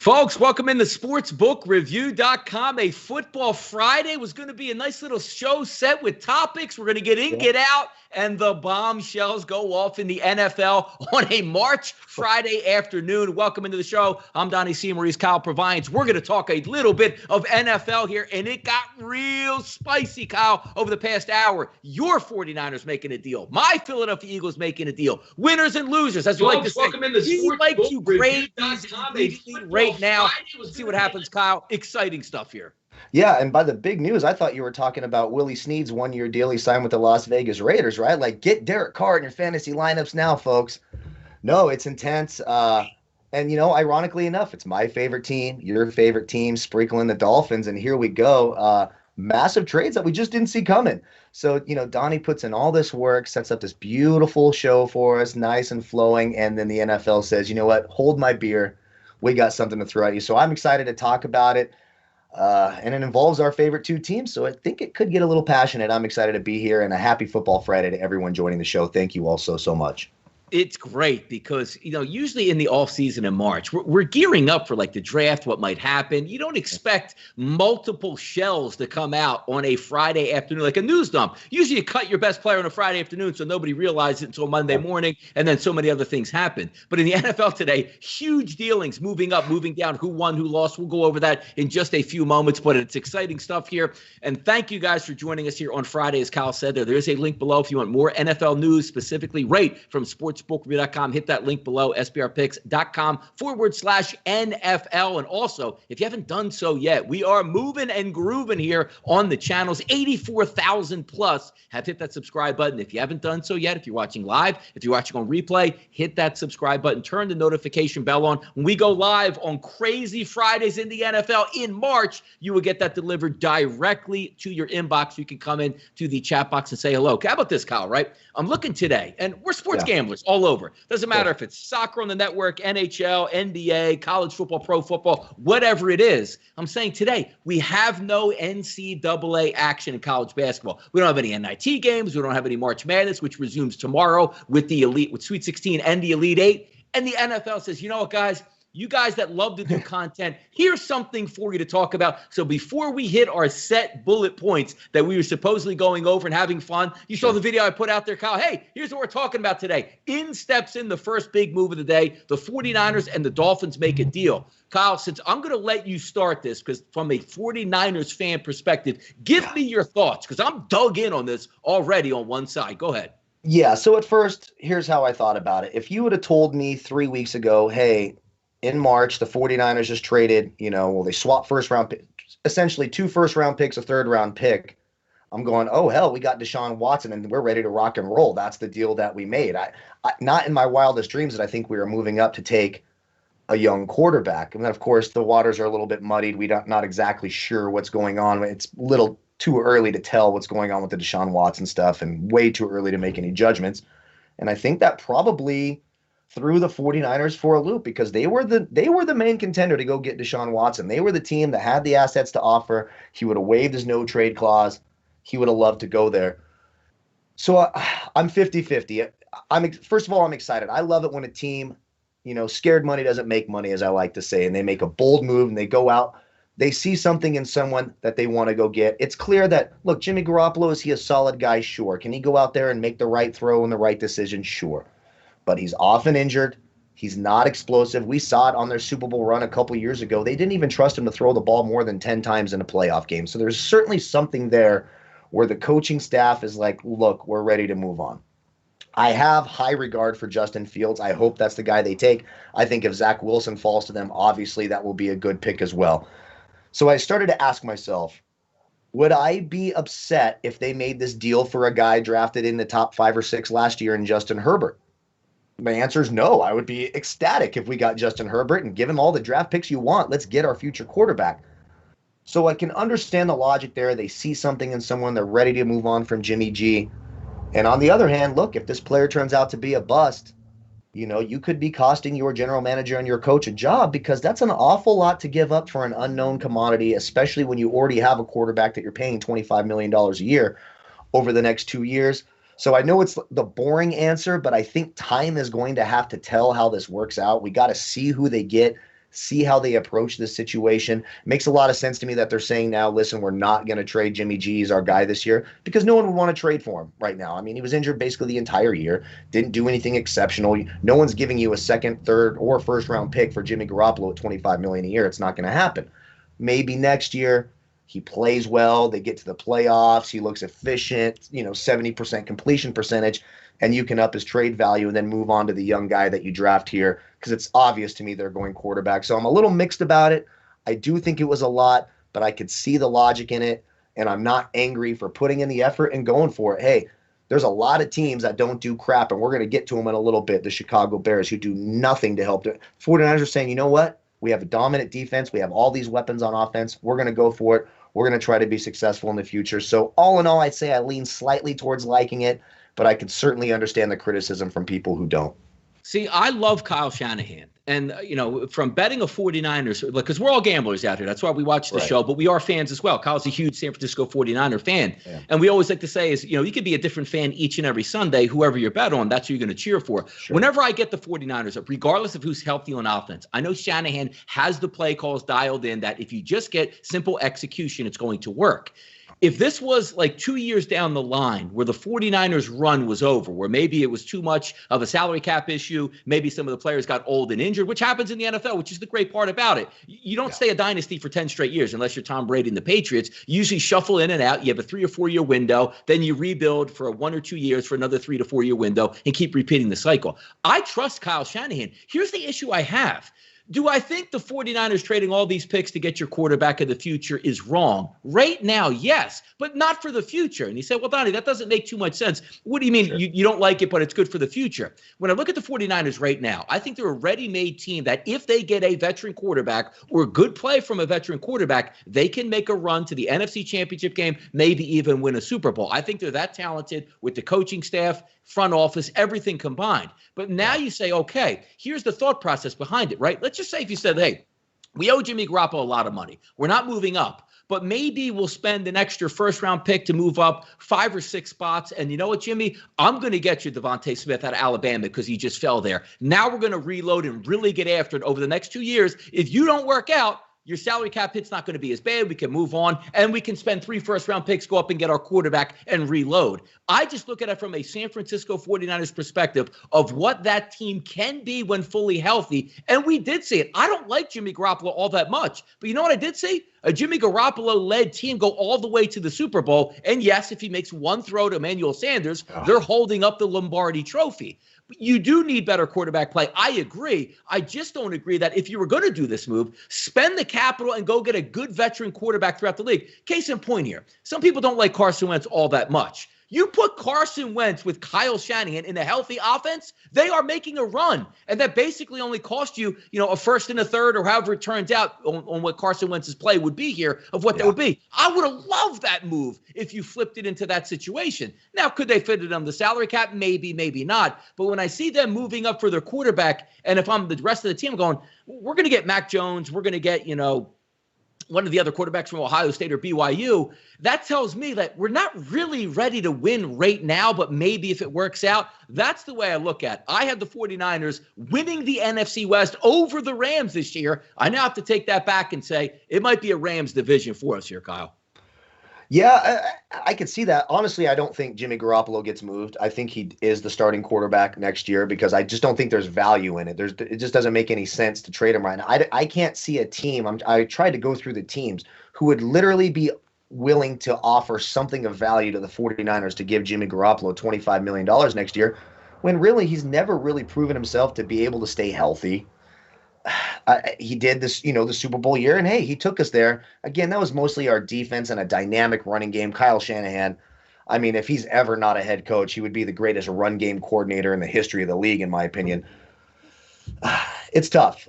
Folks, welcome into sportsbookreview.com. A football Friday was going to be a nice little show set with topics. We're going to get in, get out, and the bombshells go off in the NFL on a March Friday afternoon. Welcome into the show. I'm Donnie C. Maurice, Kyle Purviance. We're going to talk a little bit of NFL here, and it got real spicy, Kyle, over the past hour. Your 49ers making a deal. My Philadelphia Eagles making a deal. Winners and losers, as you like to say. Welcome into We like to grade sportsbookreview.com. these right now. Let's see what happens, Kyle. Exciting stuff here. Yeah, and by the big news, I thought you were talking about Willie Snead's one-year deal he signed with the Las Vegas Raiders, right? Like, get Derek Carr in your fantasy lineups now, folks. No, it's intense. And, ironically enough, it's my favorite team, your favorite team, sprinkling the Dolphins, and here we go. Massive trades that we just didn't see coming. So, Donnie puts in all this work, sets up this beautiful show for us, nice and flowing, and then the NFL says, you know what, hold my beer. We got something to throw at you. So I'm excited to talk about it. And it involves our favorite two teams. So I think it could get a little passionate. I'm excited to be here, and a happy Football Friday to everyone joining the show. Thank you all so much. It's great because, usually in the offseason in March, we're gearing up for like the draft, what might happen. You don't expect multiple shells to come out on a Friday afternoon, like a news dump. Usually you cut your best player on a Friday afternoon so nobody realizes it until Monday morning, and then so many other things happen. But in the NFL today, huge dealings, moving up, moving down, who won, who lost. We'll go over that in just a few moments, but it's exciting stuff here. And thank you guys for joining us here on Friday. As Kyle said, there is a link below if you want more NFL news, specifically right from sportsbookreview.com. Hit that link below, sbrpicks.com/NFL. And also, if you haven't done so yet, we are moving and grooving here on the channels. 84,000 plus have hit that subscribe button. If you haven't done so yet, if you're watching live, if you're watching on replay, hit that subscribe button. Turn the notification bell on. When we go live on crazy Fridays in the NFL in March, you will get that delivered directly to your inbox. You can come in to the chat box and say hello. How about this, Kyle, right? I'm looking today, and we're sports gamblers all over. Doesn't matter if it's soccer on the network, NHL, NBA, college football, pro football, whatever it is. I'm saying today we have no NCAA action in college basketball. We don't have any NIT games. We don't have any March Madness, which resumes tomorrow with the Elite, with Sweet 16 and the Elite Eight. And the NFL says, you know what, guys? You guys that love to do content, here's something for you to talk about. So before we hit our set bullet points that we were supposedly going over and having fun, you saw the video I put out there, Kyle. Hey, here's what we're talking about today. In steps in the first big move of the day. The 49ers and the Dolphins make a deal. Kyle, since I'm going to let you start this, because from a 49ers fan perspective, give me your thoughts, because I'm dug in on this already on one side. Go ahead. Yeah, so at first, here's how I thought about it. If you would have told me 3 weeks ago, hey, in March, the 49ers just traded, they swapped first-round essentially 2 first-round picks, a third-round pick. I'm going, oh, hell, we got Deshaun Watson, and we're ready to rock and roll. That's the deal that we made. I not in my wildest dreams did I think we were moving up to take a young quarterback. And then, of course, the waters are a little bit muddied. We're not exactly sure what's going on. It's a little too early to tell what's going on with the Deshaun Watson stuff, and way too early to make any judgments. And I think that probably threw the 49ers for a loop, because they were the main contender to go get Deshaun Watson. They were the team that had the assets to offer. He would have waived his no trade clause. He would have loved to go there. So I'm 50-50. First of all, I'm excited. I love it when a team, scared money doesn't make money, as I like to say, and they make a bold move and they go out. They see something in someone that they want to go get. It's clear that, look, Jimmy Garoppolo, is he a solid guy? Sure. Can he go out there and make the right throw and the right decision? Sure. But he's often injured. He's not explosive. We saw it on their Super Bowl run a couple years ago. They didn't even trust him to throw the ball more than 10 times in a playoff game. So there's certainly something there where the coaching staff is like, look, we're ready to move on. I have high regard for Justin Fields. I hope that's the guy they take. I think if Zach Wilson falls to them, obviously that will be a good pick as well. So I started to ask myself, would I be upset if they made this deal for a guy drafted in the top 5 or 6 last year in Justin Herbert? My answer is no. I would be ecstatic if we got Justin Herbert and give him all the draft picks you want. Let's get our future quarterback. So I can understand the logic there. They see something in someone. They're ready to move on from Jimmy G. And on the other hand, look, if this player turns out to be a bust, you could be costing your general manager and your coach a job, because that's an awful lot to give up for an unknown commodity, especially when you already have a quarterback that you're paying $25 million a year over the next 2 years. So I know it's the boring answer, but I think time is going to have to tell how this works out. We got to see who they get. see how they approach this situation. Makes a lot of sense to me that they're saying now, listen, we're not going to trade Jimmy G. He's our guy this year, because no one would want to trade for him right now. I mean, he was injured basically the entire year, didn't do anything exceptional. No one's giving you a second, third, or first round pick for Jimmy Garoppolo at $25 million a year. It's not going to happen. Maybe next year he plays well, they get to the playoffs, he looks efficient, 70% completion percentage, and you can up his trade value and then move on to the young guy that you draft here, because it's obvious to me they're going quarterback. So I'm a little mixed about it. I do think it was a lot, but I could see the logic in it, and I'm not angry for putting in the effort and going for it. Hey, there's a lot of teams that don't do crap, and we're going to get to them in a little bit, the Chicago Bears, who do nothing to help. 49ers are saying, you know what? We have a dominant defense. We have all these weapons on offense. We're going to go for it. We're going to try to be successful in the future. So all in all, I'd say I lean slightly towards liking it, but I can certainly understand the criticism from people who don't. See, I love Kyle Shanahan. And, from betting a 49ers, because we're all gamblers out here. That's why we watch the show, but we are fans as well. Kyle's a huge San Francisco 49er fan. Yeah. And we always like to say is, you could be a different fan each and every Sunday. Whoever you bet on, that's who you're going to cheer for. Sure. Whenever I get the 49ers, regardless of who's healthy on offense, I know Shanahan has the play calls dialed in that if you just get simple execution, it's going to work. If this was like 2 years down the line where the 49ers run was over, where maybe it was too much of a salary cap issue, maybe some of the players got old and injured, which happens in the NFL, which is the great part about it. You don't stay a dynasty for 10 straight years unless you're Tom Brady and the Patriots. You usually shuffle in and out. You have a 3 or 4 year window. Then you rebuild for 1 or 2 years for another 3 to 4 year window and keep repeating the cycle. I trust Kyle Shanahan. Here's the issue I have. Do I think the 49ers trading all these picks to get your quarterback of the future is wrong? Right now, yes, but not for the future. And he said, well, Donnie, that doesn't make too much sense. What do you mean? Sure. You don't like it, but it's good for the future? When I look at the 49ers right now, I think they're a ready-made team that if they get a veteran quarterback or a good play from a veteran quarterback, they can make a run to the NFC Championship game, maybe even win a Super Bowl. I think they're that talented with the coaching staff, front office, everything combined. But now you say, okay, here's the thought process behind it, right? Let's just say if you said, hey, we owe Jimmy Garoppolo a lot of money. We're not moving up, but maybe we'll spend an extra first-round pick to move up 5 or 6 spots. And you know what, Jimmy? I'm going to get you Devontae Smith out of Alabama because he just fell there. Now we're going to reload and really get after it over the next 2 years. If you don't work out, your salary cap hit's not going to be as bad. We can move on, and we can spend 3 first-round picks, go up and get our quarterback, and reload. I just look at it from a San Francisco 49ers perspective of what that team can be when fully healthy, and we did see it. I don't like Jimmy Garoppolo all that much, but you know what I did see? A Jimmy Garoppolo-led team go all the way to the Super Bowl, and yes, if he makes one throw to Emmanuel Sanders, they're holding up the Lombardi Trophy. You do need better quarterback play. I agree. I just don't agree that if you were going to do this move, spend the capital and go get a good veteran quarterback throughout the league. Case in point here, some people don't like Carson Wentz all that much. You put Carson Wentz with Kyle Shanahan in a healthy offense, they are making a run. And that basically only cost you, a first and a third or however it turns out on what Carson Wentz's play would be here of what that would be. I would have loved that move if you flipped it into that situation. Now, could they fit it on the salary cap? Maybe, maybe not. But when I see them moving up for their quarterback, and if I'm the rest of the team going, we're going to get Mac Jones, we're going to get, one of the other quarterbacks from Ohio State or BYU, that tells me that we're not really ready to win right now, but maybe if it works out, that's the way I look at it. I had the 49ers winning the NFC West over the Rams this year. I now have to take that back and say it might be a Rams division for us here, Kyle. Yeah, I could see that. Honestly, I don't think Jimmy Garoppolo gets moved. I think he is the starting quarterback next year because I just don't think there's value in it. It just doesn't make any sense to trade him right now. I can't see a team. I tried to go through the teams who would literally be willing to offer something of value to the 49ers to give Jimmy Garoppolo $25 million next year when really he's never really proven himself to be able to stay healthy. He did this, the Super Bowl year, and hey, he took us there. Again, that was mostly our defense and a dynamic running game. Kyle Shanahan, I mean, if he's ever not a head coach, he would be the greatest run game coordinator in the history of the league, in my opinion. It's tough.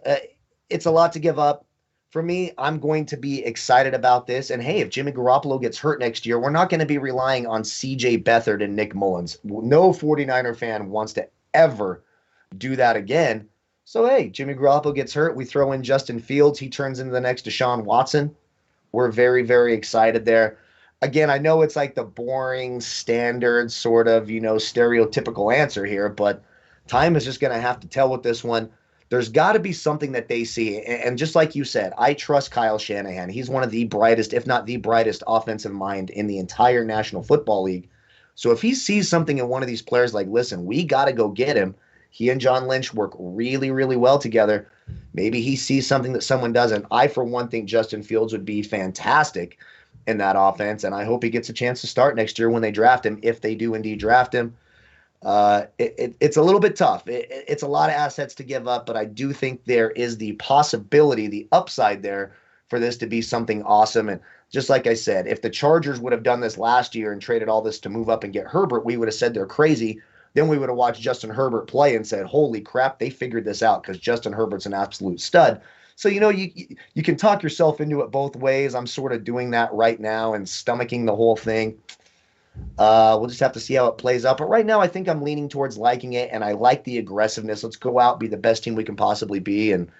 It's a lot to give up. For me, I'm going to be excited about this. And hey, if Jimmy Garoppolo gets hurt next year, we're not going to be relying on C.J. Beathard and Nick Mullins. No 49er fan wants to ever do that again. So, hey, Jimmy Garoppolo gets hurt. We throw in Justin Fields. He turns into the next Deshaun Watson. We're very, very excited there. Again, I know it's like the boring, standard sort of, stereotypical answer here, but time is just going to have to tell with this one. There's got to be something that they see. And just like you said, I trust Kyle Shanahan. He's one of the brightest, if not the brightest, offensive mind in the entire National Football League. So if he sees something in one of these players like, listen, we got to go get him. He and John Lynch work really, really well together. Maybe he sees something that someone doesn't. I, for one, think Justin Fields would be fantastic in that offense, and I hope he gets a chance to start next year when they draft him, if they do indeed draft him. It's a little bit tough. It's a lot of assets to give up, but I do think there is the possibility, the upside there for this to be something awesome. And just like I said, if the Chargers would have done this last year and traded all this to move up and get Herbert, we would have said they're crazy. Then we would have watched Justin Herbert play and said, holy crap, they figured this out, because Justin Herbert's an absolute stud. So, you can talk yourself into it both ways. I'm sort of doing that right now and stomaching the whole thing. We'll just have to see how it plays out. But right now, I think I'm leaning towards liking it, and I like the aggressiveness. Let's go out, be the best team we can possibly be, and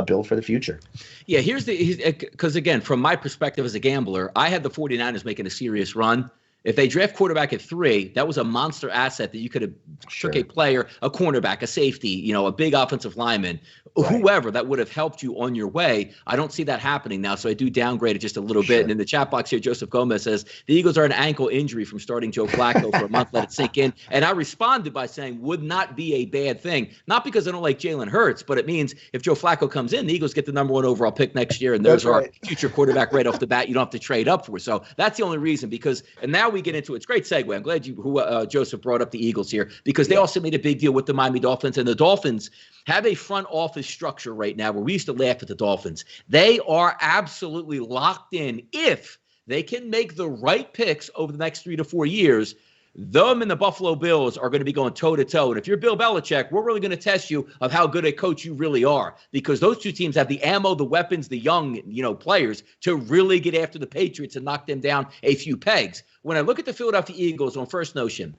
build for the future. Yeah, because again, from my perspective as a gambler, I had the 49ers making a serious run. If they draft quarterback at 3, that was a monster asset that you could have took a player, a cornerback, a safety, a big offensive lineman, whoever that would have helped you on your way. I don't see that happening now, so I do downgrade it just a little bit. And in the chat box here, Joseph Gomez says, the Eagles are an ankle injury from starting Joe Flacco for a month. Let it sink in. And I responded by saying, would not be a bad thing. Not because I don't like Jalen Hurts, but it means if Joe Flacco comes in, the Eagles get the number 1 overall pick next year, and there's our future quarterback right off the bat. You don't have to trade up for. So that's the only reason, and now we get into it's a great segue. I'm glad Joseph brought up the Eagles here, because they also made a big deal with the Miami Dolphins, and the Dolphins have a front office structure right now where we used to laugh at the Dolphins. They are absolutely locked in. If they can make the right picks over the next 3 to 4 years, them and the Buffalo Bills are going to be going toe-to-toe. And if you're Bill Belichick, we're really going to test you of how good a coach you really are, because those two teams have the ammo, the weapons, the young players to really get after the Patriots and knock them down a few pegs. When I look at the Philadelphia Eagles on first notion,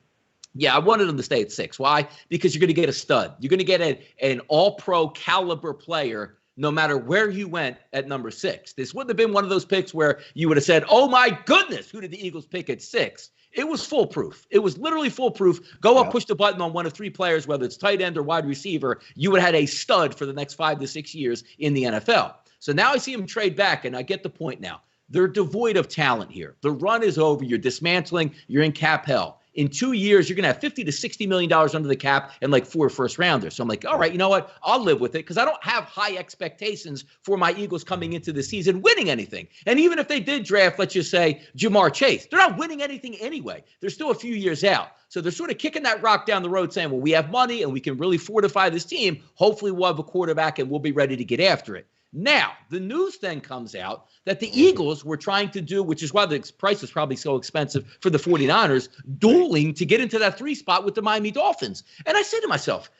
yeah, I wanted them to stay at 6. Why? Because you're going to get a stud. You're going to get an all-pro caliber player no matter where you went at number 6. This wouldn't have been one of those picks where you would have said, oh, my goodness, who did the Eagles pick at 6? It was foolproof. It was literally foolproof. Go up, push the button on one of 3 players, whether it's tight end or wide receiver. You would have had a stud for the next 5 to 6 years in the NFL. So now I see him trade back, and I get the point now. They're devoid of talent here. The run is over. You're dismantling. You're in cap hell. In 2 years, you're going to have $50 to $60 million under the cap and like 4 first-rounders. So I'm like, all right, you know what? I'll live with it, because I don't have high expectations for my Eagles coming into the season winning anything. And even if they did draft, let's just say, Jamar Chase, they're not winning anything anyway. They're still a few years out. So they're sort of kicking that rock down the road saying, well, we have money and we can really fortify this team. Hopefully we'll have a quarterback and we'll be ready to get after it. Now, the news then comes out that the Eagles were trying to do, which is why the price was probably so expensive for the 49ers, dueling to get into that 3 spot with the Miami Dolphins. And I said to myself,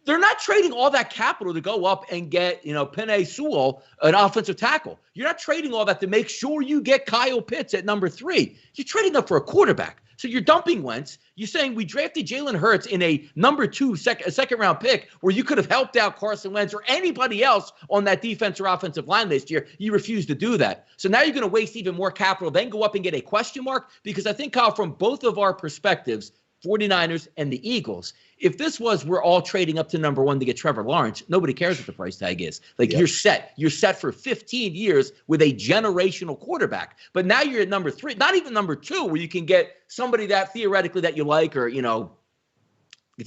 they're not trading all that capital to go up and get, Penei Sewell, an offensive tackle. You're not trading all that to make sure you get Kyle Pitts at number 3. You're trading up for a quarterback. So you're dumping Wentz. You're saying we drafted Jalen Hurts in a number 2 second-round pick where you could have helped out Carson Wentz or anybody else on that defense or offensive line this year. You refuse to do that. So now you're going to waste even more capital, then go up and get a question mark, because I think, Kyle, from both of our perspectives, 49ers and the Eagles, if this was we're all trading up to number 1 to get Trevor Lawrence, nobody cares what the price tag is. You're set. You're set for 15 years with a generational quarterback. But now you're at number 3, not even number 2, where you can get somebody that theoretically that you like, or, if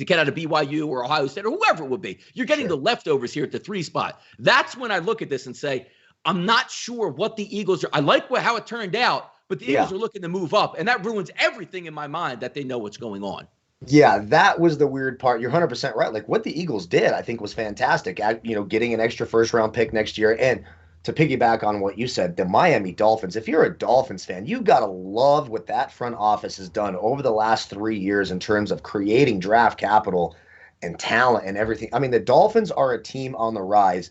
you get out of BYU or Ohio State or whoever it would be. You're getting the leftovers here at the 3 spot. That's when I look at this and say, I'm not sure what the Eagles are. I like how it turned out, but the Eagles are looking to move up, and that ruins everything in my mind that they know what's going on. Yeah, that was the weird part. You're 100% right. Like, what the Eagles did, I think, was fantastic. Getting an extra first-round pick next year. And to piggyback on what you said, the Miami Dolphins, if you're a Dolphins fan, you got to love what that front office has done over the last 3 years in terms of creating draft capital and talent and everything. I mean, the Dolphins are a team on the rise.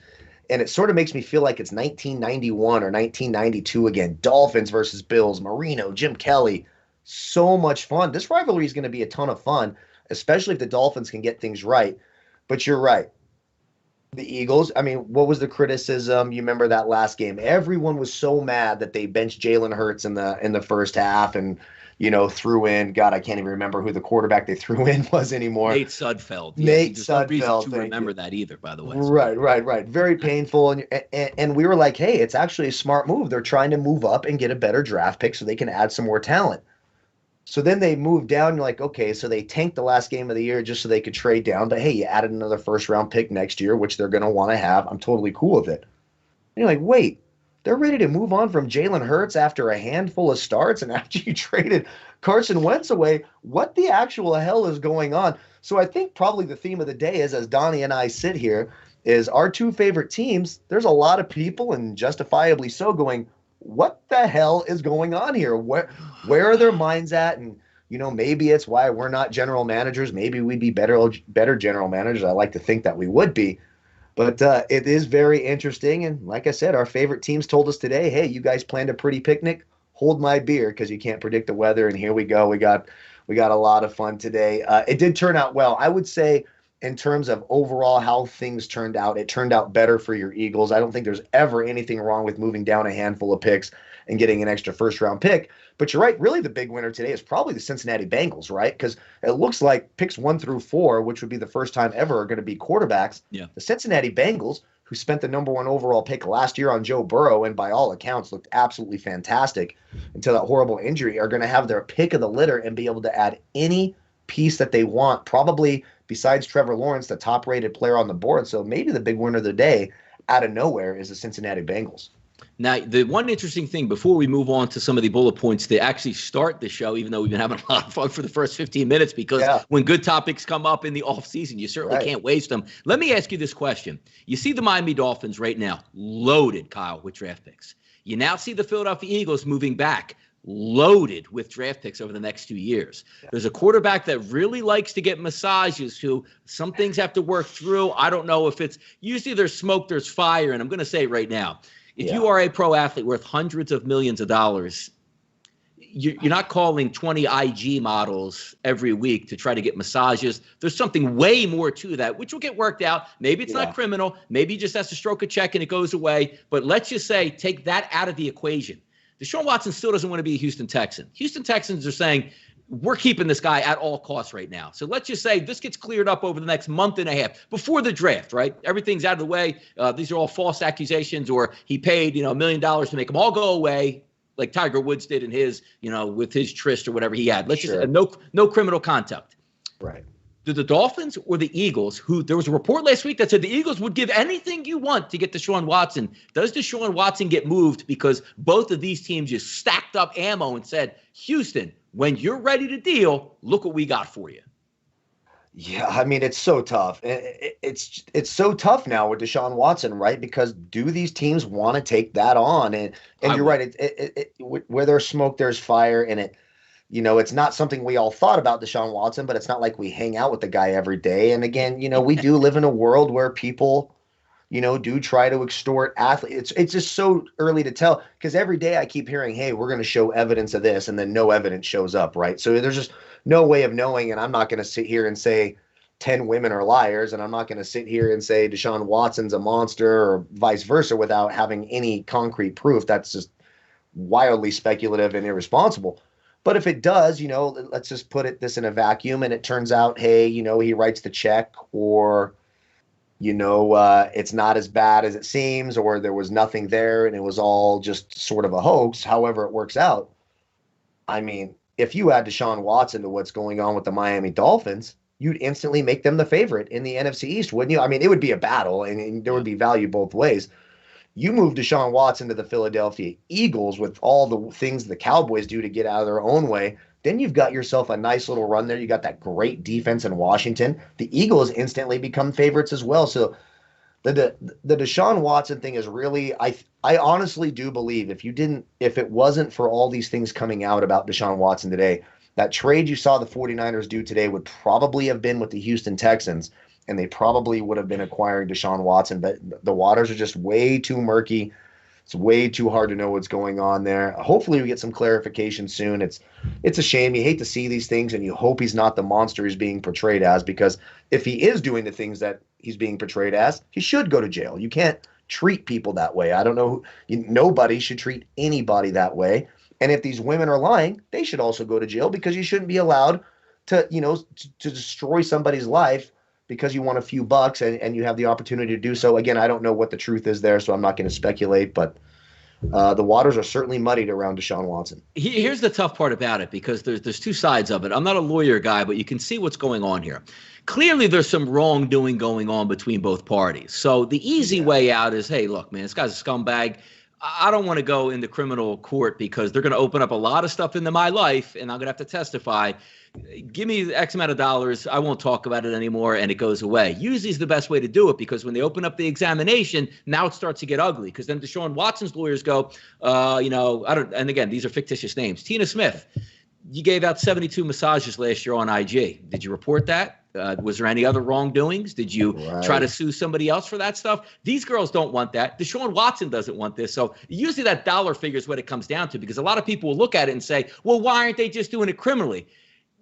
And it sort of makes me feel like it's 1991 or 1992 again. Dolphins versus Bills, Marino, Jim Kelly. So much fun. This rivalry is going to be a ton of fun, especially if the Dolphins can get things right. But you're right. The Eagles, I mean, what was the criticism? You remember that last game? Everyone was so mad that they benched Jalen Hurts in the first half, and threw in. God, I can't even remember who the quarterback they threw in was anymore. Nate Sudfeld. Nate There's no reason Sudfeld. to remember that either, by the way. Right. Very painful. And we were like, hey, it's actually a smart move. They're trying to move up and get a better draft pick so they can add some more talent. So then they moved down. You're like, okay, so they tanked the last game of the year just so they could trade down. But hey, you added another first round pick next year, which they're going to want to have. I'm totally cool with it. And you're like, wait, they're ready to move on from Jalen Hurts after a handful of starts and after you traded Carson Wentz away. What the actual hell is going on? So I think probably the theme of the day is, as Donnie and I sit here, is our two favorite teams. There's a lot of people, and justifiably so, going, what the hell is going on here? Where are their minds at? And, maybe it's why we're not general managers. Maybe we'd be better general managers. I like to think that we would be. But it is very interesting. And like I said, our favorite teams told us today, hey, you guys planned a pretty picnic. Hold my beer because you can't predict the weather. And here we go. We got a lot of fun today. It did turn out well. I would say in terms of overall how things turned out, it turned out better for your Eagles. I don't think there's ever anything wrong with moving down a handful of picks and getting an extra first-round pick. But you're right. Really, the big winner today is probably the Cincinnati Bengals, right? Because it looks like picks 1 through 4, which would be the first time ever, are going to be quarterbacks. Yeah. The Cincinnati Bengals, who spent the number 1 overall pick last year on Joe Burrow and by all accounts looked absolutely fantastic until that horrible injury, are going to have their pick of the litter and be able to add any piece that they want, probably besides Trevor Lawrence, the top-rated player on the board. So maybe the big winner of the day out of nowhere is the Cincinnati Bengals. Now, the one interesting thing before we move on to some of the bullet points to actually start the show, even though we've been having a lot of fun for the first 15 minutes, because when good topics come up in the offseason, you certainly can't waste them. Let me ask you this question. You see the Miami Dolphins right now loaded, Kyle, with draft picks. You now see the Philadelphia Eagles moving back, loaded with draft picks over the next 2 years. There's a quarterback that really likes to get massages, who some things have to work through. I don't know if it's – usually there's smoke, there's fire, and I'm going to say it right now. If you are a pro athlete worth hundreds of millions of dollars, you're not calling 20 IG models every week to try to get massages. There's something way more to that, which will get worked out. Maybe it's not criminal. Maybe he just has to stroke a check and it goes away. But let's just say take that out of the equation. Deshaun Watson still doesn't want to be a Houston Texan. Houston Texans are saying, we're keeping this guy at all costs right now. So let's just say this gets cleared up over the next month and a half before the draft, right? Everything's out of the way. These are all false accusations, or he paid, $1 million to make them all go away, like Tiger Woods did in his, with his tryst or whatever he had. Let's just no criminal conduct. Right. Do the Dolphins or the Eagles, who there was a report last week that said the Eagles would give anything you want to get Deshaun Watson. Does Deshaun Watson get moved because both of these teams just stacked up ammo and said, Houston, when you're ready to deal, look what we got for you? Yeah, I mean, it's so tough. It's so tough now with Deshaun Watson, right? Because do these teams want to take that on? And you're right. Where there's smoke, there's fire, and it's not something we all thought about Deshaun Watson, but it's not like we hang out with the guy every day. And again, we do live in a world where people, do try to extort athletes. It's just so early to tell, because every day I keep hearing, hey, we're going to show evidence of this, and then no evidence shows up, right? So there's just no way of knowing, and I'm not going to sit here and say 10 women are liars, and I'm not going to sit here and say Deshaun Watson's a monster or vice versa without having any concrete proof. That's just wildly speculative and irresponsible. But if it does, let's just put this in a vacuum, and it turns out, hey, he writes the check, or it's not as bad as it seems, or there was nothing there and it was all just sort of a hoax, however it works out. I mean, if you add Deshaun Watson to what's going on with the Miami Dolphins, you'd instantly make them the favorite in the NFC East, wouldn't you? I mean, it would be a battle, and there would be value both ways. You move Deshaun Watson to the Philadelphia Eagles with all the things the Cowboys do to get out of their own way. Then you've got yourself a nice little run there. You got that great defense in Washington. The Eagles instantly become favorites as well. So the Deshaun Watson thing is really, I honestly do believe if it wasn't for all these things coming out about Deshaun Watson today, that trade you saw the 49ers do today would probably have been with the Houston Texans, and they probably would have been acquiring Deshaun Watson. But the waters are just way too murky. It's way too hard to know what's going on there. Hopefully we get some clarification soon. It's a shame. You hate to see these things, and you hope he's not the monster he's being portrayed as, because if he is doing the things that he's being portrayed as, he should go to jail. You can't treat people that way. I don't know. Nobody should treat anybody that way. And if these women are lying, they should also go to jail, because you shouldn't be allowed to, to destroy somebody's life because you want a few bucks, and you have the opportunity to do so. Again, I don't know what the truth is there, so I'm not going to speculate, but the waters are certainly muddied around Deshaun Watson. Here's the tough part about it, because there's two sides of it. I'm not a lawyer guy, but you can see what's going on here. Clearly, there's some wrongdoing going on between both parties. So the easy way out is, hey, look, man, this guy's a scumbag. I don't want to go into criminal court because they're going to open up a lot of stuff into my life, and I'm going to have to testify. Give me X amount of dollars. I won't talk about it anymore, and it goes away. Usually is the best way to do it, because when they open up the examination, now it starts to get ugly, because then Deshaun Watson's lawyers go, and again, these are fictitious names. Tina Smith, you gave out 72 massages last year on IG. Did you report that? Was there any other wrongdoings? Did you try to sue somebody else for that stuff? These girls don't want that. Deshaun Watson doesn't want this. So usually that dollar figure is what it comes down to, because a lot of people will look at it and say, well, why aren't they just doing it criminally?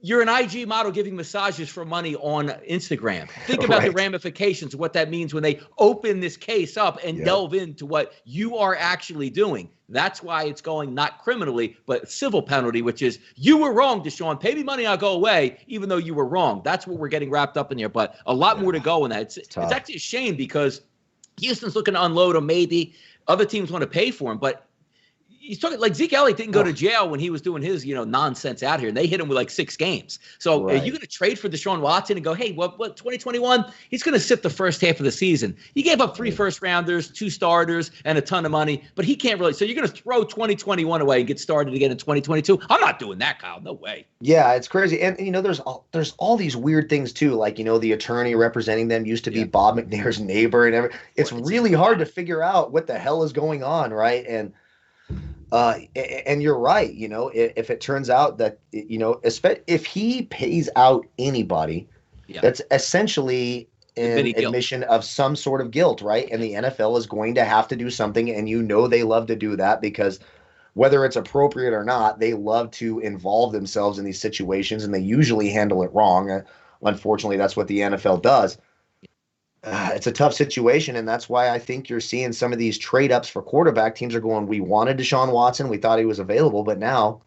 You're an IG model giving massages for money on Instagram. Think about the ramifications of what that means when they open this case up and delve into what you are actually doing. That's why it's going not criminally, but civil penalty, which is, you were wrong, Deshaun. Pay me money, I'll go away, even though you were wrong. That's what we're getting wrapped up in here. But a lot more to go in that. It's actually a shame, because Houston's looking to unload him maybe. Other teams want to pay for him, but he's talking like Zeke Elliott didn't go to jail when he was doing his, nonsense out here, and they hit him with like 6 games. So are you going to trade for Deshaun Watson and go, hey, what 2021? He's going to sit the first half of the season. He gave up 3 first-rounders, 2 starters, and a ton of money, but he can't really. So you're going to throw 2021 away and get started again in 2022? I'm not doing that, Kyle. No way. Yeah, it's crazy. And, there's all these weird things, too. Like, the attorney representing them used to be Bob McNair's neighbor and everything. It's really hard to figure out what the hell is going on, right? And you're right. If it turns out that, if he pays out anybody, that's essentially an admission of some sort of guilt, right? And the NFL is going to have to do something, and they love to do that, because whether it's appropriate or not, they love to involve themselves in these situations, and they usually handle it wrong. Unfortunately, that's what the NFL does. It's a tough situation, and that's why I think you're seeing some of these trade-ups for quarterback. Teams are going, we wanted Deshaun Watson, we thought he was available, but now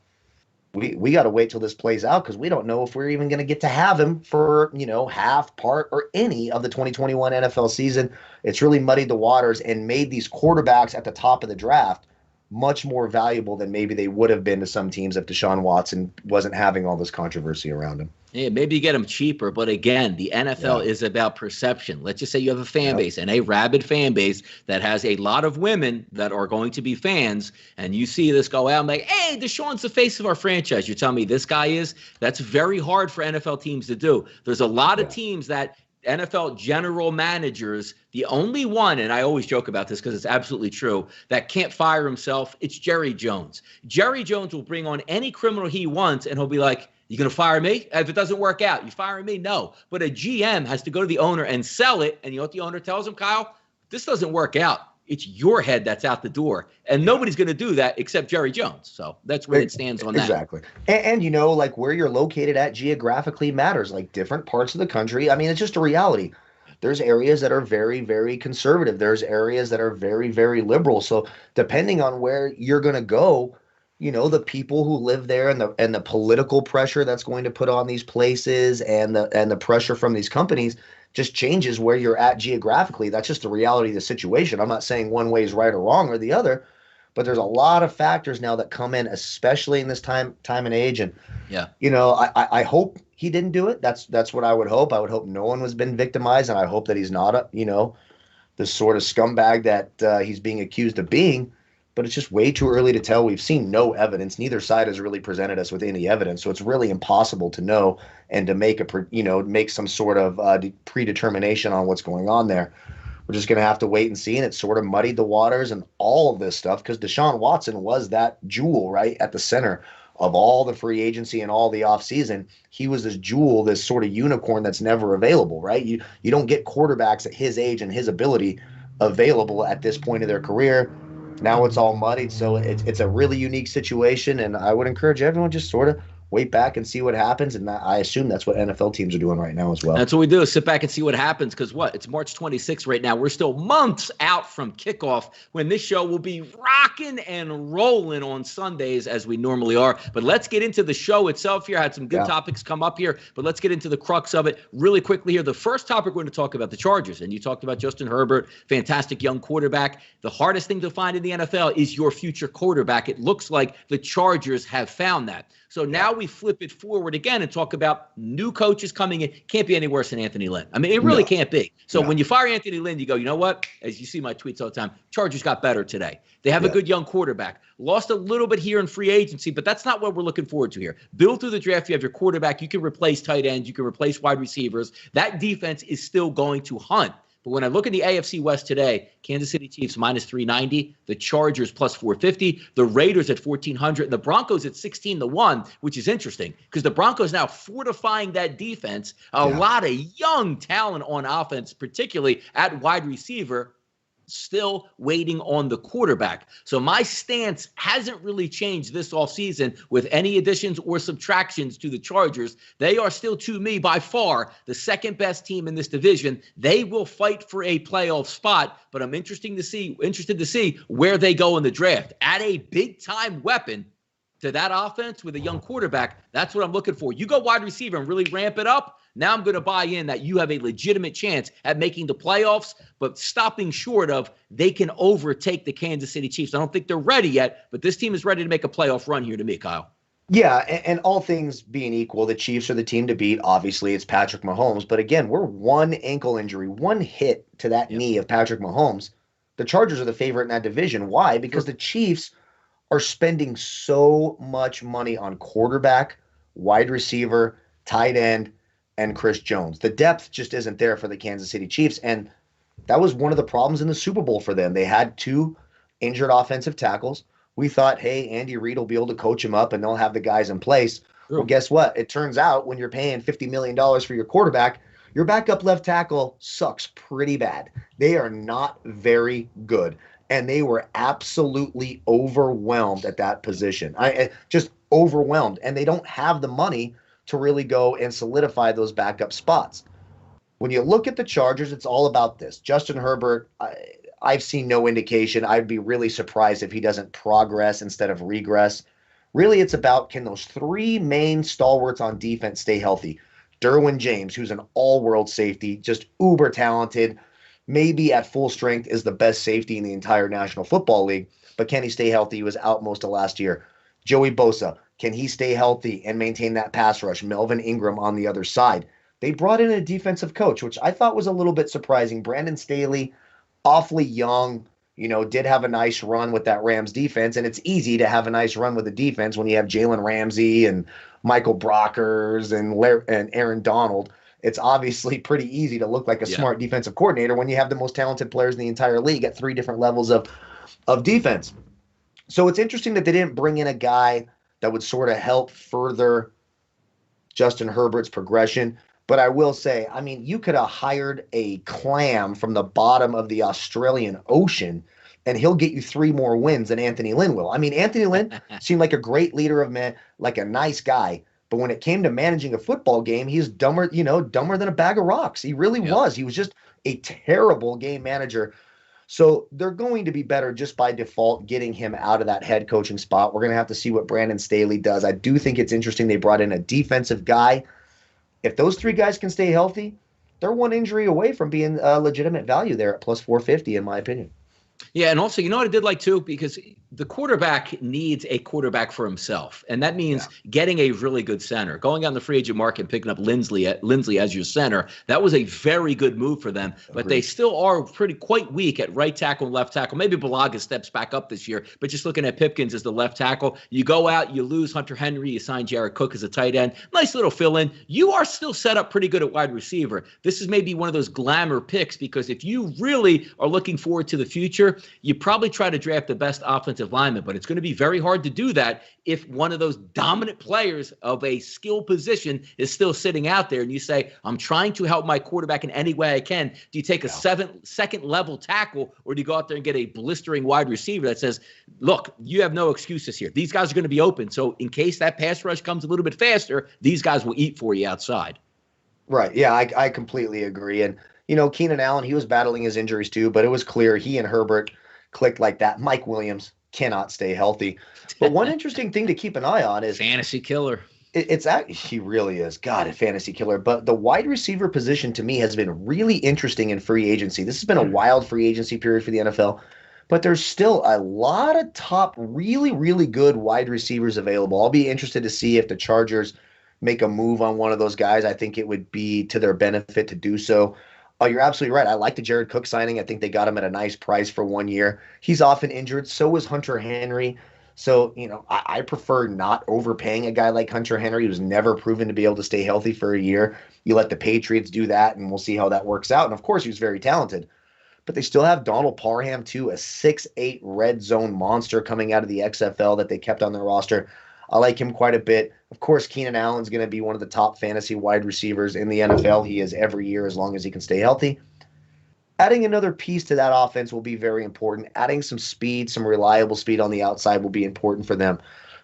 we got to wait till this plays out, because we don't know if we're even going to get to have him for, half, part, or any of the 2021 NFL season. It's really muddied the waters and made these quarterbacks at the top of the draft much more valuable than maybe they would have been to some teams if Deshaun Watson wasn't having all this controversy around him. Yeah, maybe you get them cheaper, but again, the NFL is about perception. Let's just say you have a fan base, and a rabid fan base that has a lot of women that are going to be fans, and you see this go out and like, hey, Deshaun's the face of our franchise. You're telling me this guy is? That's very hard for NFL teams to do. There's a lot of teams that NFL general managers, the only one, and I always joke about this because it's absolutely true, that can't fire himself, it's Jerry Jones. Jerry Jones will bring on any criminal he wants, and he'll be like, you going to fire me? If it doesn't work out, you firing me? No. But a GM has to go to the owner and sell it. And you know what the owner tells him, Kyle? This doesn't work out. It's your head that's out the door. And nobody's going to do that except Jerry Jones. So that's where it stands on that. Exactly. And like where you're located at geographically matters, like different parts of the country. I mean, it's just a reality. There's areas that are very, very conservative. There's areas that are very, very liberal. So depending on where you're going to go, the people who live there and the political pressure that's going to put on these places and the pressure from these companies just changes where you're at geographically. That's just the reality of the situation. I'm not saying one way is right or wrong or the other, but there's a lot of factors now that come in, especially in this time and age. And I hope he didn't do it. That's what I would hope. I would hope no one has been victimized, and I hope that he's not the sort of scumbag that he's being accused of being. But it's just way too early to tell. We've seen no evidence. Neither side has really presented us with any evidence. So it's really impossible to know and to make some sort of predetermination on what's going on there. We're just going to have to wait and see. And it sort of muddied the waters and all of this stuff, because Deshaun Watson was that jewel right at the center of all the free agency and all the offseason. He was this jewel, this sort of unicorn that's never available, right? You don't get quarterbacks at his age and his ability available at this point of their career. Now it's all muddied, so it's a really unique situation, and I would encourage everyone just sort of wait back and see what happens. And I assume that's what NFL teams are doing right now as well. That's what we do, is sit back and see what happens, because it's March 26th right now. We're still months out from kickoff, when this show will be rocking and rolling on Sundays as we normally are. But let's get into the show itself here. I had some good topics come up here, but let's get into the crux of it really quickly here. The first topic, we're going to talk about the Chargers, and you talked about Justin Herbert, fantastic young quarterback. The hardest thing to find in the NFL is your future quarterback. It looks like the Chargers have found that. So now we flip it forward again and talk about new coaches coming in. Can't be any worse than Anthony Lynn. I mean, it really can't be. So when you fire Anthony Lynn, you go, you know what? As you see my tweets all the time, Chargers got better today. They have a good young quarterback. Lost a little bit here in free agency, but that's not what we're looking forward to here. Build through the draft. You have your quarterback. You can replace tight ends. You can replace wide receivers. That defense is still going to hunt. But when I look at the AFC West today, Kansas City Chiefs minus 390, the Chargers plus 450, the Raiders at 1,400, and the Broncos at 16-1, which is interesting because the Broncos now fortifying that defense. A lot of young talent on offense, particularly at wide receiver, still waiting on the quarterback. So my stance hasn't really changed this offseason with any additions or subtractions to the Chargers. They are still, to me, by far the second best team in this division. They will fight for a playoff spot, but I'm interested to see where they go in the draft. Add a big-time weapon to that offense with a young quarterback. That's what I'm looking for. You go wide receiver and really ramp it up. Now I'm going to buy in that you have a legitimate chance at making the playoffs, but stopping short of they can overtake the Kansas City Chiefs. I don't think they're ready yet, but this team is ready to make a playoff run here to me, Kyle. Yeah, and all things being equal, the Chiefs are the team to beat. Obviously, it's Patrick Mahomes. But again, we're one ankle injury, one hit to that knee of Patrick Mahomes. The Chargers are the favorite in that division. Why? Because the Chiefs are spending so much money on quarterback, wide receiver, tight end, and Chris Jones. The depth just isn't there for the Kansas City Chiefs, and that was one of the problems in the Super Bowl for them. They had two injured offensive tackles. We thought, hey, Andy Reid will be able to coach him up, and they'll have the guys in place. Well, guess what? It turns out when you're paying $50 million for your quarterback, your backup left tackle sucks pretty bad. They are not very good, and they were absolutely overwhelmed at that position. Just overwhelmed, and they don't have the money to really go and solidify those backup spots. When you look at the Chargers, it's all about this. Justin Herbert, I've seen no indication. I'd be really surprised if he doesn't progress instead of regress. Really, it's about, can those three main stalwarts on defense stay healthy? Derwin James, who's an all-world safety, just uber talented, maybe at full strength is the best safety in the entire National Football League, but can he stay healthy? He was out most of last year. Joey Bosa, can he stay healthy and maintain that pass rush? Melvin Ingram on the other side. They brought in a defensive coach, which I thought was a little bit surprising. Brandon Staley, awfully young, did have a nice run with that Rams defense, and it's easy to have a nice run with a defense when you have Jalen Ramsey and Michael Brockers and Aaron Donald. It's obviously pretty easy to look like a smart defensive coordinator when you have the most talented players in the entire league at three different levels of defense. So it's interesting that they didn't bring in a guy that would sort of help further Justin Herbert's progression. But I will say, you could have hired a clam from the bottom of the Australian Ocean, and he'll get you 3 more wins than Anthony Lynn will. Anthony Lynn seemed like a great leader of men, like a nice guy. But when it came to managing a football game, he's dumber than a bag of rocks. He really was. He was just a terrible game manager. So they're going to be better just by default getting him out of that head coaching spot. We're going to have to see what Brandon Staley does. I do think it's interesting they brought in a defensive guy. If those 3 guys can stay healthy, they're one injury away from being a legitimate value there at plus 450, in my opinion. Yeah, and also, you know what I did like too? Because the quarterback needs a quarterback for himself, and that means getting a really good center. Going on the free agent market and picking up Lindsley as your center, that was a very good move for them. But they still are quite weak at right tackle and left tackle. Maybe Balaga steps back up this year, but just looking at Pipkins as the left tackle, you go out, you lose Hunter Henry, you sign Jared Cook as a tight end. Nice little fill-in. You are still set up pretty good at wide receiver. This is maybe one of those glamour picks because if you really are looking forward to the future, roster, you probably try to draft the best offensive lineman, but it's going to be very hard to do that if one of those dominant players of a skill position is still sitting out there and you say, I'm trying to help my quarterback in any way I can. Do you take a second level tackle, or do you go out there and get a blistering wide receiver that says, look, you have no excuses here. These guys are going to be open. So in case that pass rush comes a little bit faster, these guys will eat for you outside. Right. Yeah, I completely agree. And, Keenan Allen, he was battling his injuries too, but it was clear he and Herbert clicked like that. Mike Williams cannot stay healthy. But one interesting thing to keep an eye on is fantasy killer. He really is. God, a fantasy killer. But the wide receiver position to me has been really interesting in free agency. This has been a wild free agency period for the NFL, but there's still a lot of top, really, really good wide receivers available. I'll be interested to see if the Chargers make a move on one of those guys. I think it would be to their benefit to do so. Oh, you're absolutely right. I like the Jared Cook signing. I think they got him at a nice price for 1 year. He's often injured. So is Hunter Henry. So, I prefer not overpaying a guy like Hunter Henry, who's never proven to be able to stay healthy for a year. You let the Patriots do that, and we'll see how that works out. And, of course, he was very talented. But they still have Donald Parham, too, a 6'8" red zone monster coming out of the XFL that they kept on their roster. I like him quite a bit. Of course, Keenan Allen's going to be one of the top fantasy wide receivers in the NFL. He is every year as long as he can stay healthy. Adding another piece to that offense will be very important. Adding some speed, some reliable speed on the outside will be important for them.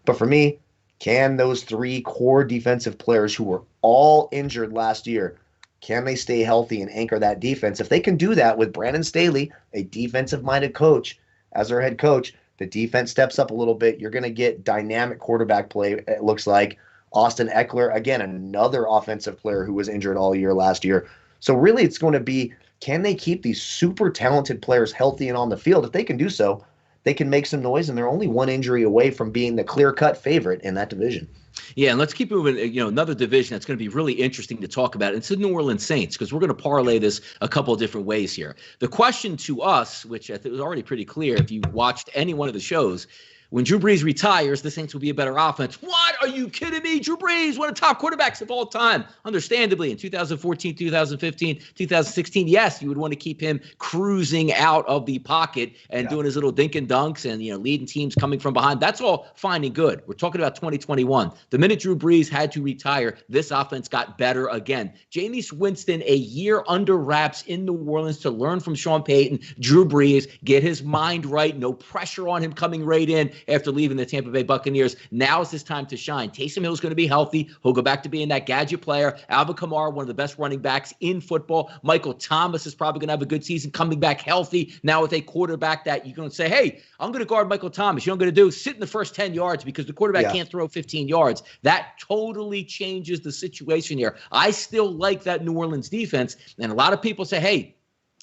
But for me, can those three core defensive players who were all injured last year, can they stay healthy and anchor that defense? If they can do that with Brandon Staley, a defensive-minded coach, as their head coach, the defense steps up a little bit. You're going to get dynamic quarterback play, it looks like. Austin Eckler, again, another offensive player who was injured all year last year. So really it's going to be, can they keep these super talented players healthy and on the field? If they can do so, they can make some noise, and they're only one injury away from being the clear-cut favorite in that division. Yeah, and let's keep moving. Another division that's going to be really interesting to talk about. It's the New Orleans Saints, because we're going to parlay this a couple of different ways here. The question to us, which I think was already pretty clear if you watched any one of the shows, when Drew Brees retires, the Saints will be a better offense. What? Are you kidding me? Drew Brees, one of the top quarterbacks of all time. Understandably, in 2014, 2015, 2016, yes, you would want to keep him cruising out of the pocket and doing his little dink and dunks and, leading teams coming from behind. That's all fine and good. We're talking about 2021. The minute Drew Brees had to retire, this offense got better again. Jameis Winston, a year under wraps in New Orleans to learn from Sean Payton. Drew Brees, get his mind right. No pressure on him coming right in after leaving the Tampa Bay Buccaneers. Now is his time to shine. Taysom Hill's going to be healthy. He'll go back to being that gadget player. Alvin Kamara, one of the best running backs in football. Michael Thomas is probably going to have a good season coming back healthy. Now with a quarterback that you're going to say, hey, I'm going to guard Michael Thomas. You know what I'm going to do? Sit in the first 10 yards because the quarterback can't throw 15 yards. That totally changes the situation here. I still like that New Orleans defense. And a lot of people say, hey,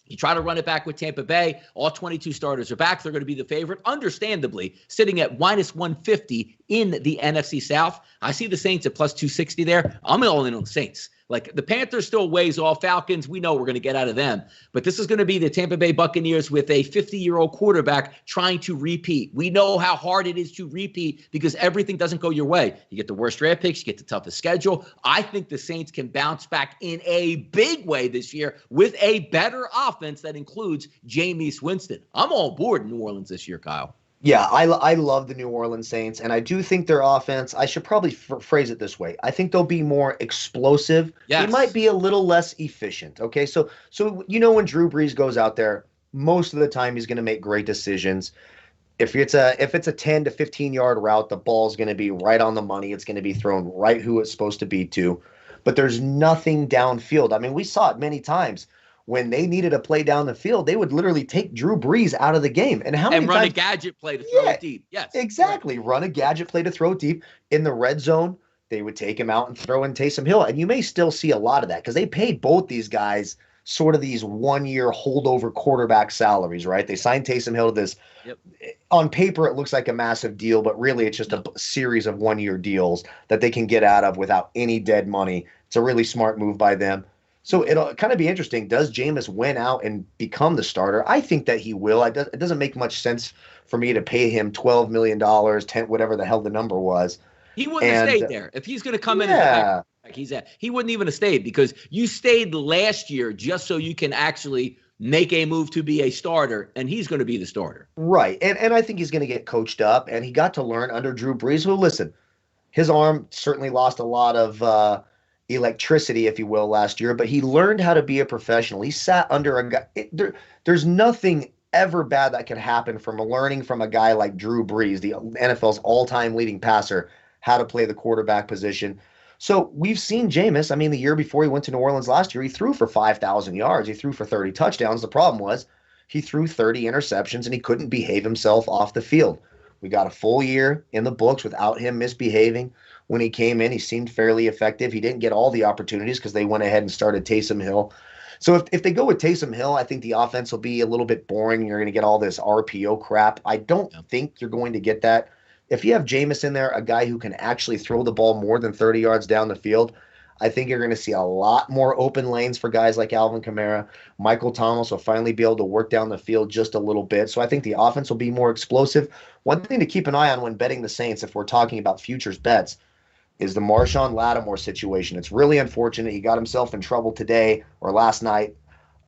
you try to run it back with Tampa Bay. All 22 starters are back. They're going to be the favorite, understandably, sitting at minus 150 in the NFC South. I see the Saints at plus 260 there. I'm all in on the Saints. Like, the Panthers still ways off. Falcons, we know we're going to get out of them. But this is going to be the Tampa Bay Buccaneers with a 50-year-old quarterback trying to repeat. We know how hard it is to repeat because everything doesn't go your way. You get the worst draft picks. You get the toughest schedule. I think the Saints can bounce back in a big way this year with a better offense that includes Jameis Winston. I'm all aboard in New Orleans this year, Kyle. Yeah, I love the New Orleans Saints, and I do think their offense, I should probably phrase it this way. I think they'll be more explosive. Yes. They might be a little less efficient, okay? So when Drew Brees goes out there, most of the time he's going to make great decisions. If it's a 10 to 15-yard route, the ball's going to be right on the money. It's going to be thrown right who it's supposed to be to. But there's nothing downfield. I mean, we saw it many times. When they needed a play down the field, they would literally take Drew Brees out of the game. And how many run times, a gadget play to throw it deep. Yes. Exactly. Right. Run a gadget play to throw it deep. In the red zone, they would take him out and throw in Taysom Hill. And you may still see a lot of that because they paid both these guys sort of these 1-year holdover quarterback salaries, right? They signed Taysom Hill to this. Yep. On paper, it looks like a massive deal, but really it's just a series of 1-year deals that they can get out of without any dead money. It's a really smart move by them. So it'll kind of be interesting. Does Jameis win out and become the starter? I think that he will. It doesn't make much sense for me to pay him $12 million, 10, whatever the hell the number was. He wouldn't have stayed there. If he's going to come in as the back, he wouldn't even have stayed because you stayed last year just so you can actually make a move to be a starter, and he's going to be the starter. Right. And I think he's going to get coached up, and he got to learn under Drew Brees. Well, listen, his arm certainly lost a lot of electricity, if you will, last year, but he learned how to be a professional. He sat under a guy. There's nothing ever bad that can happen from learning from a guy like Drew Brees, the NFL's all-time leading passer, how to play the quarterback position. So we've seen Jameis. I mean, the year before he went to New Orleans last year, he threw for 5,000 yards. He threw for 30 touchdowns. The problem was he threw 30 interceptions, and he couldn't behave himself off the field. We got a full year in the books without him misbehaving. When he came in, he seemed fairly effective. He didn't get all the opportunities because they went ahead and started Taysom Hill. So if they go with Taysom Hill, I think the offense will be a little bit boring. You're going to get all this RPO crap. I don't think you're going to get that. If you have Jameis in there, a guy who can actually throw the ball more than 30 yards down the field, I think you're going to see a lot more open lanes for guys like Alvin Kamara. Michael Thomas will finally be able to work down the field just a little bit. So I think the offense will be more explosive. One thing to keep an eye on when betting the Saints, if we're talking about futures bets, is the Marshawn Lattimore situation. It's really unfortunate. He got himself in trouble today or last night,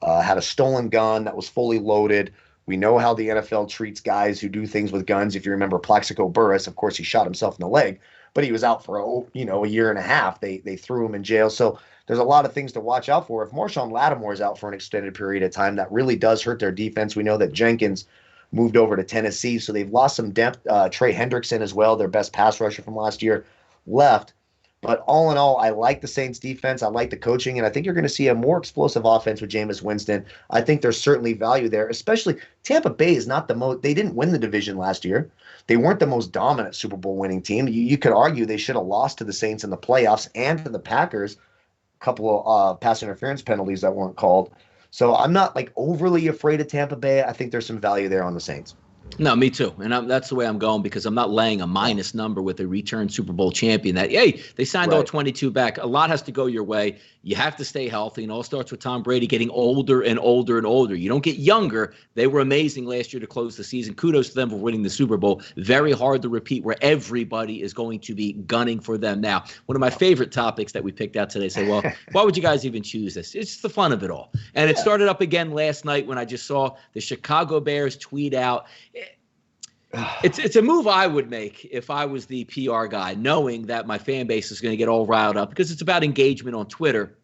had a stolen gun that was fully loaded. We know how the NFL treats guys who do things with guns. If you remember Plaxico Burress, of course, he shot himself in the leg, but he was out for a year and a half. They threw him in jail. So there's a lot of things to watch out for. If Marshawn Lattimore is out for an extended period of time, that really does hurt their defense. We know that Jenkins moved over to Tennessee, so they've lost some depth. Trey Hendrickson as well, their best pass rusher from last year, left. But all in all, I like the Saints defense. I like the coaching, and I think you're going to see a more explosive offense with Jameis Winston. I think there's certainly value there, especially Tampa Bay is not the most – they didn't win the division last year. They weren't the most dominant Super Bowl winning team. You could argue they should have lost to the Saints in the playoffs and to the Packers, a couple of pass interference penalties that weren't called. So I'm not overly afraid of Tampa Bay. I think there's some value there on the Saints. No, me too. And that's the way I'm going because I'm not laying a minus number with a return Super Bowl champion that, hey, they signed all 22 back. A lot has to go your way. You have to stay healthy. And all starts with Tom Brady getting older and older and older. You don't get younger. They were amazing last year to close the season. Kudos to them for winning the Super Bowl. Very hard to repeat where everybody is going to be gunning for them. Now, one of my favorite topics that we picked out today, say, well, why would you guys even choose this? It's the fun of it all. And it started up again last night when I just saw the Chicago Bears tweet out. It's a move I would make if I was the PR guy, knowing that my fan base is going to get all riled up because it's about engagement on Twitter.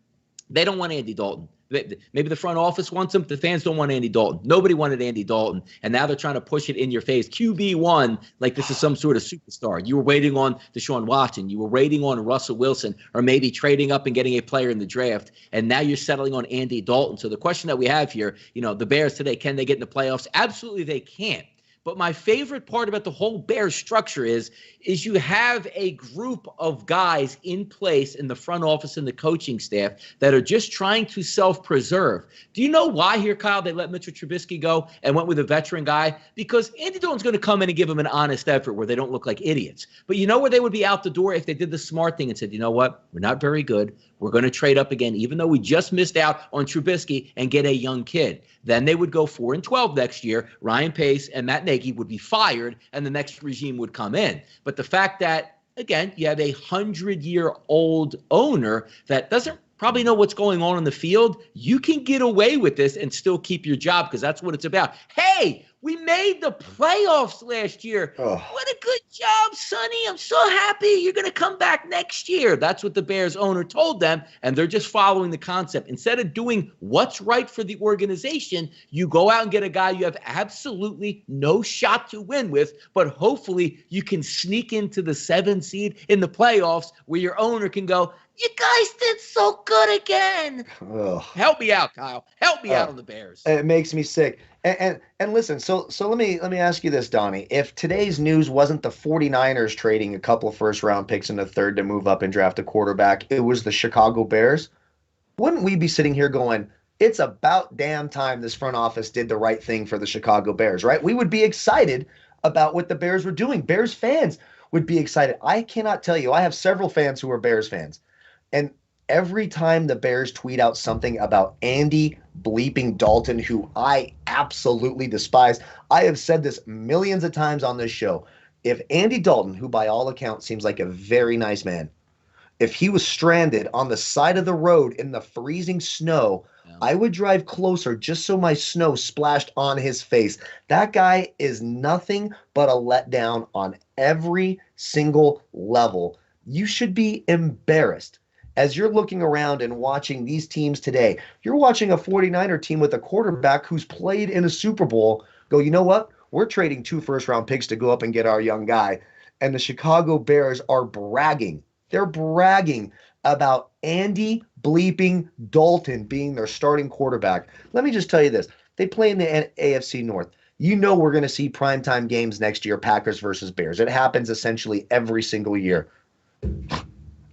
They don't want Andy Dalton. Maybe the front office wants him. The fans don't want Andy Dalton. Nobody wanted Andy Dalton. And now they're trying to push it in your face. QB1, like this is some sort of superstar. You were waiting on Deshaun Watson. You were waiting on Russell Wilson or maybe trading up and getting a player in the draft. And now you're settling on Andy Dalton. So the question that we have here, the Bears today, can they get in the playoffs? Absolutely they can't. But my favorite part about the whole Bears structure is you have a group of guys in place in the front office and the coaching staff that are just trying to self-preserve. Do you know why here, Kyle, they let Mitchell Trubisky go and went with a veteran guy? Because Andy Dalton's going to come in and give them an honest effort where they don't look like idiots. But you know where they would be out the door if they did the smart thing and said, you know what, we're not very good. We're going to trade up again, even though we just missed out on Trubisky and get a young kid. Then they would go 4-12 next year. Ryan Pace and Matt Nagy would be fired, and the next regime would come in. But the fact that, again, you have a 100-year-old owner that doesn't probably know what's going on the field, you can get away with this and still keep your job because that's what it's about. Hey, we made the playoffs last year. Oh. What a good job, Sonny. I'm so happy you're going to come back next year. That's what the Bears owner told them, and they're just following the concept. Instead of doing what's right for the organization, you go out and get a guy you have absolutely no shot to win with, but hopefully you can sneak into the 7 seed in the playoffs where your owner can go, you guys did so good again. Ugh. Help me out, Kyle. Help me out on the Bears. It makes me sick. And listen, so let me ask you this, Donnie. If today's news wasn't the 49ers trading a couple of first-round picks in the third to move up and draft a quarterback, it was the Chicago Bears, wouldn't we be sitting here going, it's about damn time this front office did the right thing for the Chicago Bears, right? We would be excited about what the Bears were doing. Bears fans would be excited. I cannot tell you. I have several fans who are Bears fans. And every time the Bears tweet out something about Andy bleeping Dalton, who I absolutely despise, I have said this millions of times on this show. If Andy Dalton, who by all accounts seems like a very nice man, If he was stranded on the side of the road in the freezing snow, Yeah. I would drive closer just so my snow splashed on his face. That guy is nothing but a letdown on every single level. You should be embarrassed. As you're looking around and watching these teams today, you're watching a 49er team with a quarterback who's played in a Super Bowl go, you know what? We're trading 2 first-round picks to go up and get our young guy. And the Chicago Bears are bragging. They're bragging about Andy bleeping Dalton being their starting quarterback. Let me just tell you this. They play in the AFC North. You know we're going to see primetime games next year, Packers versus Bears. It happens essentially every single year.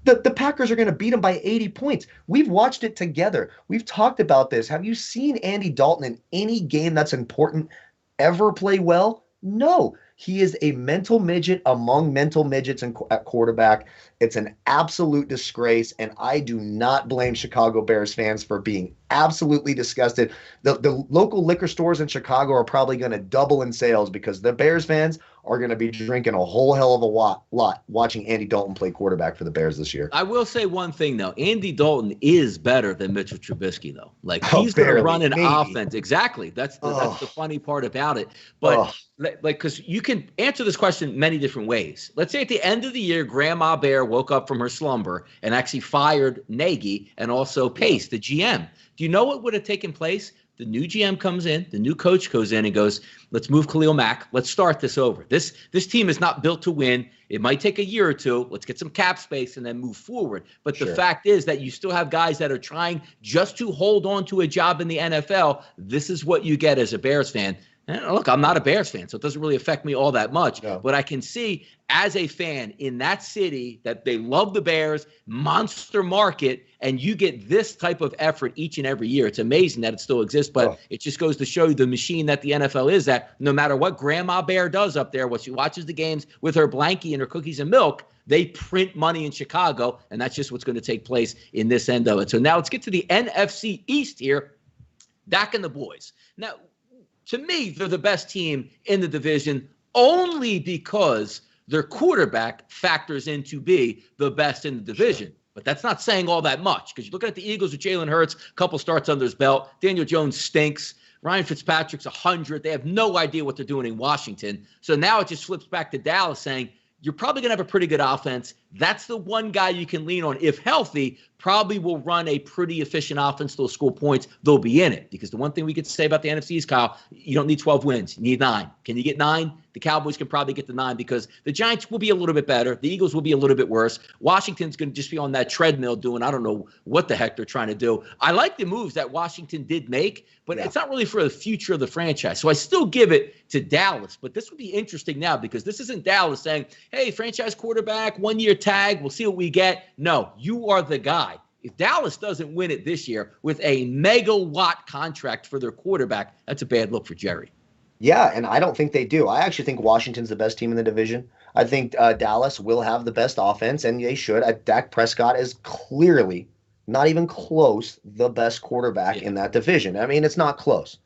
The Packers are going to beat them by 80 points. We've watched it together. We've talked about this. Have you seen Andy Dalton in any game that's important ever play well? No. He is a mental midget among mental midgets at quarterback. It's an absolute disgrace, and I do not blame Chicago Bears fans for being absolutely disgusted. The local liquor stores in Chicago are probably going to double in sales because the Bears fans are going to be drinking a whole hell of a lot watching Andy Dalton play quarterback for the Bears this year. I will say one thing, though. Andy Dalton is better than Mitchell Trubisky, though. Like, he's going to run an offense. Exactly. That's the funny part about it. But, because you can answer this question many different ways. Let's say at the end of the year, Grandma Bear woke up from her slumber and actually fired Nagy and also Pace, the GM. Do you know what would have taken place? The new GM comes in, the new coach goes in and goes, let's move Khalil Mack. Let's start this over. This team is not built to win. It might take a year or two. Let's get some cap space and then move forward. But the fact is that you still have guys that are trying just to hold on to a job in the NFL. This is what you get as a Bears fan. And look, I'm not a Bears fan, so it doesn't really affect me all that much. No. But I can see as a fan in that city that they love the Bears, monster market, and you get this type of effort each and every year. It's amazing that it still exists, but it just goes to show you the machine that the NFL is, that no matter what Grandma Bear does up there, when she watches the games with her blankie and her cookies and milk, they print money in Chicago, and that's just what's going to take place in this end of it. So now let's get to the NFC East here. Dak and the boys. Now, to me, they're the best team in the division only because their quarterback factors in to be the best in the division. Sure. But that's not saying all that much, because you're looking at the Eagles with Jalen Hurts, a couple starts under his belt. Daniel Jones stinks. Ryan Fitzpatrick's 100. They have no idea what they're doing in Washington. So now it just flips back to Dallas saying, you're probably going to have a pretty good offense. That's the one guy you can lean on. If healthy, probably will run a pretty efficient offense. They'll score points. They'll be in it. Because the one thing we could say about the NFC East, Kyle, you don't need 12 wins. You need 9. Can you get 9? The Cowboys can probably get to 9 because the Giants will be a little bit better. The Eagles will be a little bit worse. Washington's going to just be on that treadmill doing I don't know what the heck they're trying to do. I like the moves that Washington did make, but it's not really for the future of the franchise. So I still give it to Dallas. But this would be interesting now because this isn't Dallas saying, hey, franchise quarterback, 1-year tag, we'll see what we get. No, you are the guy. If Dallas doesn't win it this year with a megawatt contract for their quarterback, that's a bad look for Jerry. Yeah, and I don't think they do. I actually think Washington's the best team in the division. I think Dallas will have the best offense, and they should. Dak Prescott is clearly, not even close, the best quarterback in that division. I mean, it's not close.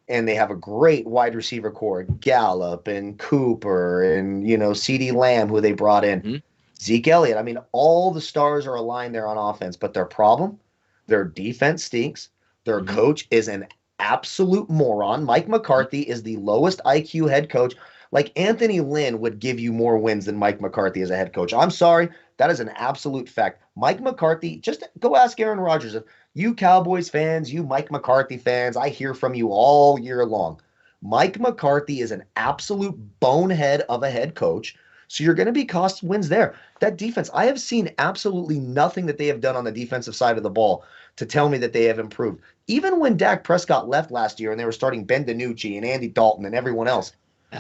And they have a great wide receiver core, Gallup and Cooper and, CeeDee Lamb, who they brought in. Mm-hmm. Zeke Elliott. I mean, all the stars are aligned there on offense, but their problem, their defense stinks. Their coach is an absolute moron. Mike McCarthy is the lowest IQ head coach. Like Anthony Lynn would give you more wins than Mike McCarthy as a head coach. I'm sorry. That is an absolute fact. Mike McCarthy, just go ask Aaron Rodgers. You Cowboys fans, you Mike McCarthy fans, I hear from you all year long. Mike McCarthy is an absolute bonehead of a head coach. So you're going to be cost wins there. That defense, I have seen absolutely nothing that they have done on the defensive side of the ball to tell me that they have improved. Even when Dak Prescott left last year and they were starting Ben DiNucci and Andy Dalton and everyone else,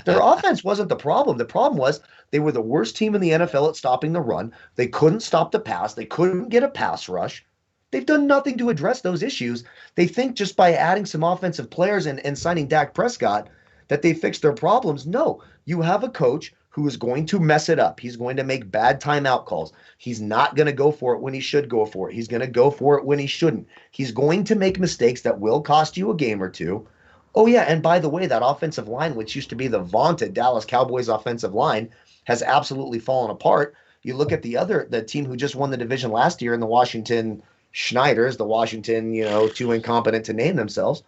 their offense wasn't the problem. The problem was they were the worst team in the NFL at stopping the run. They couldn't stop the pass. They couldn't get a pass rush. They've done nothing to address those issues. They think just by adding some offensive players and signing Dak Prescott that they fixed their problems. No, you have a coach who is going to mess it up. He's going to make bad timeout calls. He's not going to go for it when he should go for it. He's going to go for it when he shouldn't. He's going to make mistakes that will cost you a game or two. Oh, yeah, and by the way, that offensive line, which used to be the vaunted Dallas Cowboys offensive line, has absolutely fallen apart You look at the team who just won the division last year in the Washington Schneiders, the Washington, too incompetent to name themselves.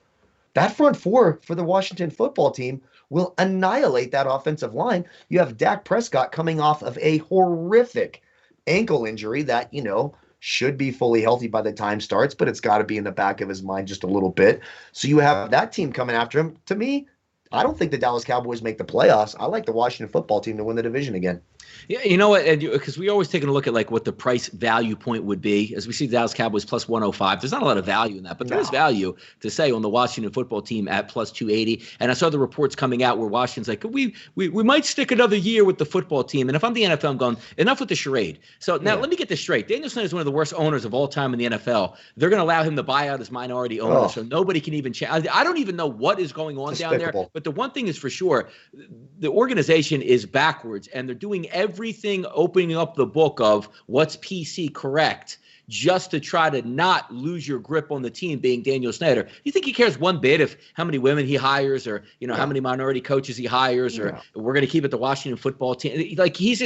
That front four for the Washington football team will annihilate that offensive line. You have Dak Prescott coming off of a horrific ankle injury that, should be fully healthy by the time starts, but it's got to be in the back of his mind just a little bit. So you have that team coming after him. To me, I don't think the Dallas Cowboys make the playoffs. I like the Washington football team to win the division again. Yeah, you know what? Because we're always taking a look at like what the price value point would be. As we see the Dallas Cowboys plus 105, there's not a lot of value in that, but there is value to say on the Washington football team at plus 280. And I saw the reports coming out where Washington's like, we might stick another year with the football team. And if I'm the NFL, I'm going, enough with the charade. So now let me get this straight. Daniel Snyder is one of the worst owners of all time in the NFL. They're going to allow him to buy out his minority owner, so nobody can even change. I don't even know what is going on down there. But the one thing is for sure, the organization is backwards, and they're doing everything opening up the book of what's PC correct just to try to not lose your grip on the team being Daniel Snyder. You think he cares one bit of how many women he hires or, how many minority coaches he hires or we're going to keep it the Washington football team? Like he's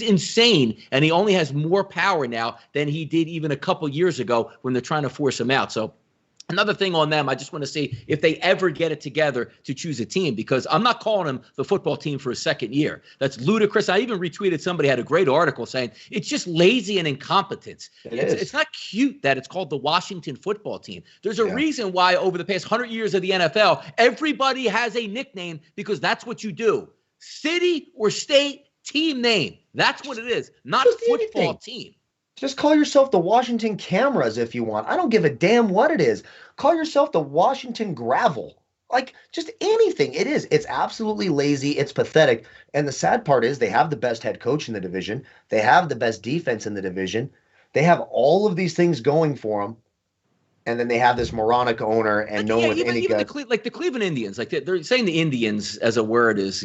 insane, and he only has more power now than he did even a couple years ago when they're trying to force him out. So another thing on them, I just want to see if they ever get it together to choose a team, because I'm not calling them the football team for a second year. That's ludicrous. I even retweeted somebody had a great article saying it's just lazy and incompetence. It's not cute that it's called the Washington football team. There's a reason why over the past 100 years of the NFL, everybody has a nickname because that's what you do. City or state team name. That's what it is, not football team. Just call yourself the Washington Cameras if you want. I don't give a damn what it is. Call yourself the Washington Gravel. Like, just anything. It is. It's absolutely lazy. It's pathetic. And the sad part is they have the best head coach in the division. They have the best defense in the division. They have all of these things going for them. And then they have this moronic owner and no one any good. The Cleveland Indians, like they're saying the Indians as a word is,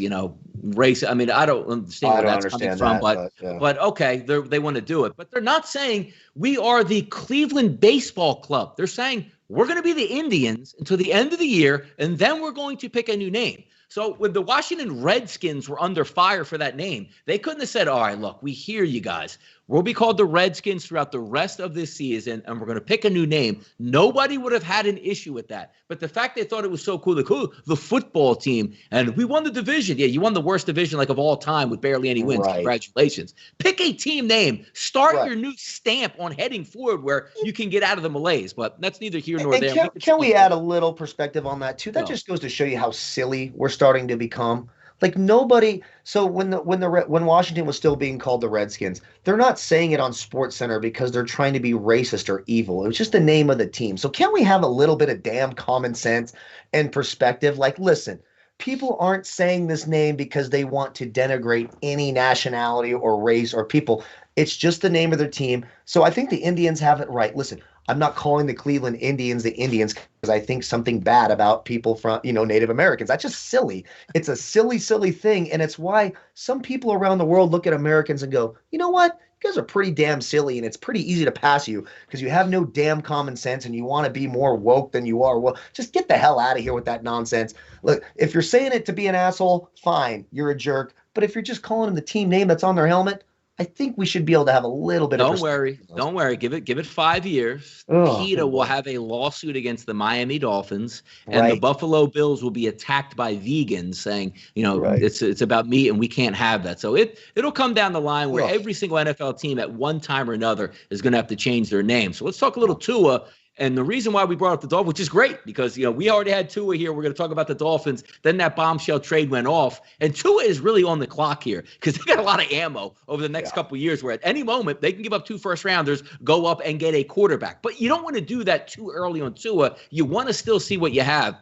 race. I mean, I don't understand where that's coming from, but okay, they want to do it. But they're not saying we are the Cleveland Baseball Club. They're saying we're going to be the Indians until the end of the year, and then we're going to pick a new name. So when the Washington Redskins were under fire for that name, they couldn't have said, all right, look, we hear you guys. We'll be called the Redskins throughout the rest of this season, and we're going to pick a new name. Nobody would have had an issue with that. But the fact they thought it was so cool, the football team, and we won the division. Yeah, you won the worst division of all time with barely any wins. Right. Congratulations. Pick a team name. Start your new stamp on heading forward where you can get out of the malaise. But that's neither here nor there. Can we add a little perspective on that, too? That just goes to show you how silly we're starting to become. Like nobody. So when Washington was still being called the Redskins, they're not saying it on SportsCenter because they're trying to be racist or evil. It was just the name of the team. So can't we have a little bit of damn common sense and perspective? Like, listen, people aren't saying this name because they want to denigrate any nationality or race or people. It's just the name of their team. So I think the Indians have it right. Listen, I'm not calling the Cleveland Indians the Indians because I think something bad about people from, Native Americans. That's just silly. It's a silly, silly thing. And it's why some people around the world look at Americans and go, you know what? You guys are pretty damn silly, and it's pretty easy to pass you because you have no damn common sense and you want to be more woke than you are. Well, just get the hell out of here with that nonsense. Look, if you're saying it to be an asshole, fine, you're a jerk. But if you're just calling them the team name that's on their helmet, I think we should be able to have a little bit of perspective. Don't worry. Give it 5 years. PETA will have a lawsuit against the Miami Dolphins, and the Buffalo Bills will be attacked by vegans saying, it's about meat and we can't have that. So it'll come down the line where every single NFL team at one time or another is going to have to change their name. So let's talk a little Tua. And the reason why we brought up the Dolphins, which is great because, we already had Tua here. We're going to talk about the Dolphins. Then that bombshell trade went off. And Tua is really on the clock here because they got a lot of ammo over the next couple of years where at any moment they can give up 2 first-rounders, go up and get a quarterback. But you don't want to do that too early on Tua. You want to still see what you have.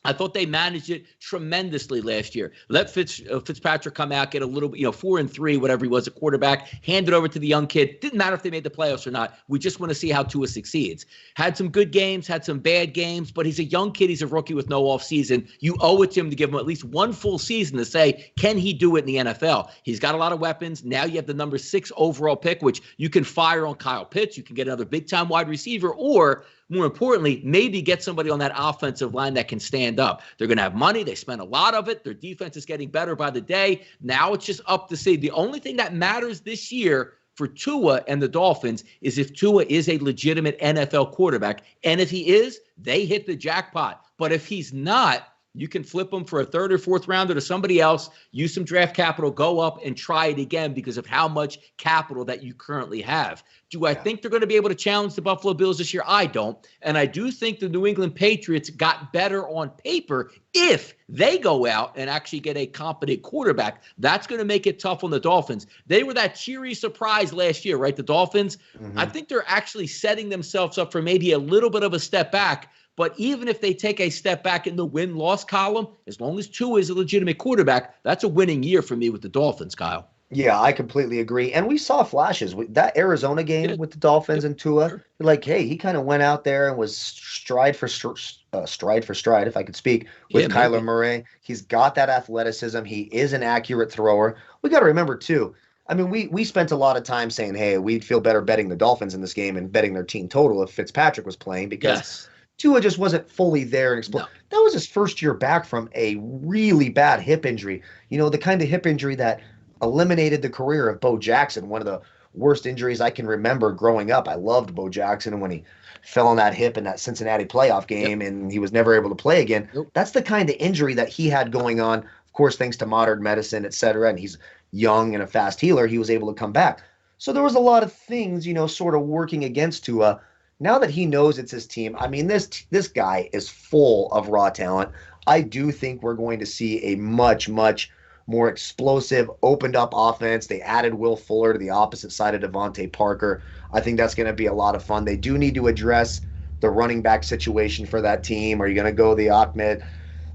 I thought they managed it tremendously last year. Let Fitzpatrick come out, get a little, 4-3, whatever he was at quarterback, hand it over to the young kid. Didn't matter if they made the playoffs or not. We just want to see how Tua succeeds. Had some good games, had some bad games, but he's a young kid. He's a rookie with no offseason. You owe it to him to give him at least one full season to say, can he do it in the NFL? He's got a lot of weapons. Now you have the number 6 overall pick, which you can fire on Kyle Pitts. You can get another big-time wide receiver, or more importantly, maybe get somebody on that offensive line that can stand up. They're going to have money. They spend a lot of it. Their defense is getting better by the day. Now it's just up to see. The only thing that matters this year for Tua and the Dolphins is if Tua is a legitimate NFL quarterback. And if he is, they hit the jackpot. But if he's not, you can flip him for a third or fourth rounder to somebody else, use some draft capital, go up and try it again because of how much capital that you currently have. Do I think they're going to be able to challenge the Buffalo Bills this year? I don't. And I do think the New England Patriots got better on paper if they go out and actually get a competent quarterback. That's going to make it tough on the Dolphins. They were that cheery surprise last year, right? The Dolphins. I think they're actually setting themselves up for maybe a little bit of a step back. But even if they take a step back in the win-loss column, as long as Tua is a legitimate quarterback, that's a winning year for me with the Dolphins, Kyle. Yeah, I completely agree. And we saw flashes. That Arizona game with the Dolphins and Tua, like, hey, he kind of went out there and was stride for stride, if I could speak, with Kyler Murray. He's got that athleticism. He is an accurate thrower. We got to remember, too, I mean, we spent a lot of time saying, hey, we'd feel better betting the Dolphins in this game and betting their team total if Fitzpatrick was playing because Tua just wasn't fully there and explode. That was his first year back from a really bad hip injury. You know, the kind of hip injury that eliminated the career of Bo Jackson, one of the worst injuries I can remember growing up. I loved Bo Jackson when he fell on that hip in that Cincinnati playoff game and he was never able to play again. That's the kind of injury that he had going on. Of course, thanks to modern medicine, et cetera, and he's young and a fast healer, he was able to come back. So there was a lot of things, you know, sort of working against Tua. Now that he knows it's his team, I mean, this guy is full of raw talent. I do think we're going to see a much, much more explosive, opened up offense. They added Will Fuller to the opposite side of Devontae Parker. I think that's going to be a lot of fun. They do need to address the running back situation for that team. Are you going to go the Ahmed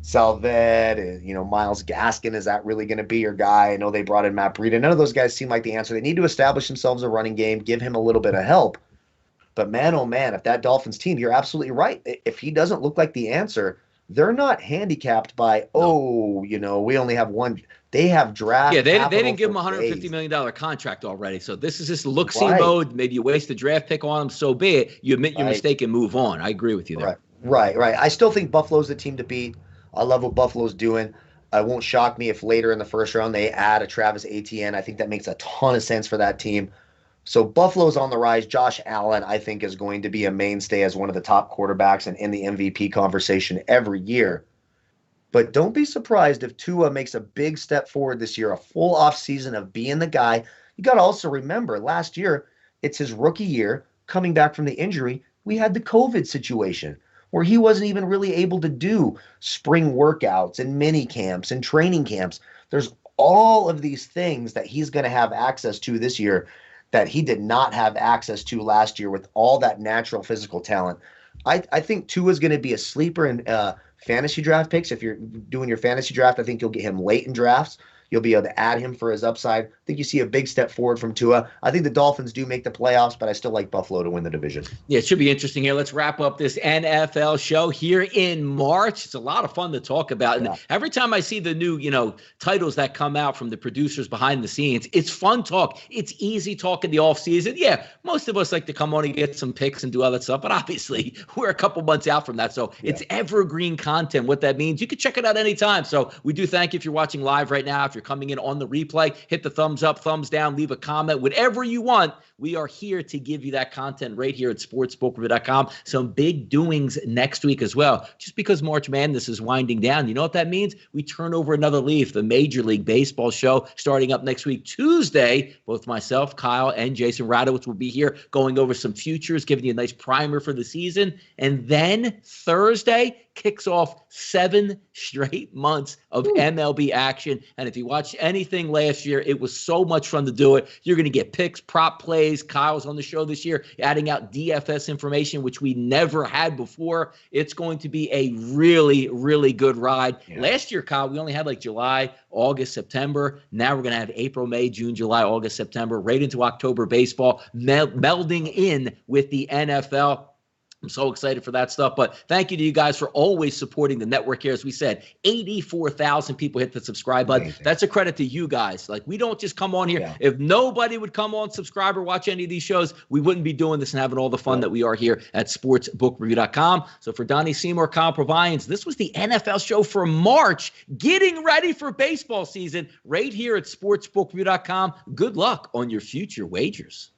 Salved? You know, Myles Gaskin, is that really going to be your guy? I know they brought in Matt Breida. None of those guys seem like the answer. They need to establish themselves a running game, give him a little bit of help. But man, oh man, if that Dolphins team, you're absolutely right. If he doesn't look like the answer, they're not handicapped by, you know, we only have one. They have draft. Yeah, they didn't give him a $150 million contract already. So this is just look-see mode. Maybe you waste the draft pick on him, so be it. You admit your mistake and move on. I agree with you there. Right. I still think Buffalo's the team to beat. I love what Buffalo's doing. It won't shock me if later in the first round they add a Travis Etienne. I think that makes a ton of sense for that team. So Buffalo's on the rise. Josh Allen, I think, is going to be a mainstay as one of the top quarterbacks and in the MVP conversation every year. But don't be surprised if Tua makes a big step forward this year, a full offseason of being the guy. You got to also remember, last year, it's his rookie year, coming back from the injury. We had the COVID situation where he wasn't even really able to do spring workouts and mini camps and training camps. There's all of these things that he's going to have access to this year that he did not have access to last year with all that natural physical talent. I think Tua is going to be a sleeper in fantasy draft picks. If you're doing your fantasy draft, I think you'll get him late in drafts. You'll be able to add him for his upside. I think you see a big step forward from Tua. I think the Dolphins do make the playoffs, but I still like Buffalo to win the division. Yeah, it should be interesting here. Let's wrap up this NFL show here in March. It's a lot of fun to talk about. And every time I see the new, titles that come out from the producers behind the scenes, it's fun talk. It's easy talk in the offseason. Yeah, most of us like to come on and get some picks and do all that stuff, but obviously we're a couple months out from that. So it's evergreen content. What that means, you can check it out anytime. So we do thank you if you're watching live right now. If you're coming in on the replay, hit the thumbs up, thumbs down, leave a comment, whatever you want. We are here to give you that content right here at sportsbook.com. Some big doings next week as well. Just because March Madness is winding down, you know what that means? We turn over another leaf. The Major League Baseball show starting up next week, Tuesday. Both myself, Kyle, and Jason Radowitz will be here going over some futures, giving you a nice primer for the season. And then Thursday kicks off 7 straight months of MLB action. And if you watched anything last year, it was so much fun to do it. You're going to get picks, prop plays. Kyle's on the show this year, adding out DFS information, which we never had before. It's going to be a really, really good ride. Yeah. Last year, Kyle, we only had like July, August, September. Now we're going to have April, May, June, July, August, September, right into October baseball, melding in with the NFL. I'm so excited for that stuff. But thank you to you guys for always supporting the network here. As we said, 84,000 people hit the subscribe button. Amazing. That's a credit to you guys. Like, we don't just come on here. Yeah. If nobody would come on, subscribe, or watch any of these shows, we wouldn't be doing this and having all the fun that we are here at sportsbookreview.com. So for Donnie Seymour, Kyle Purviance, this was the NFL show for March, getting ready for baseball season right here at sportsbookreview.com. Good luck on your future wagers.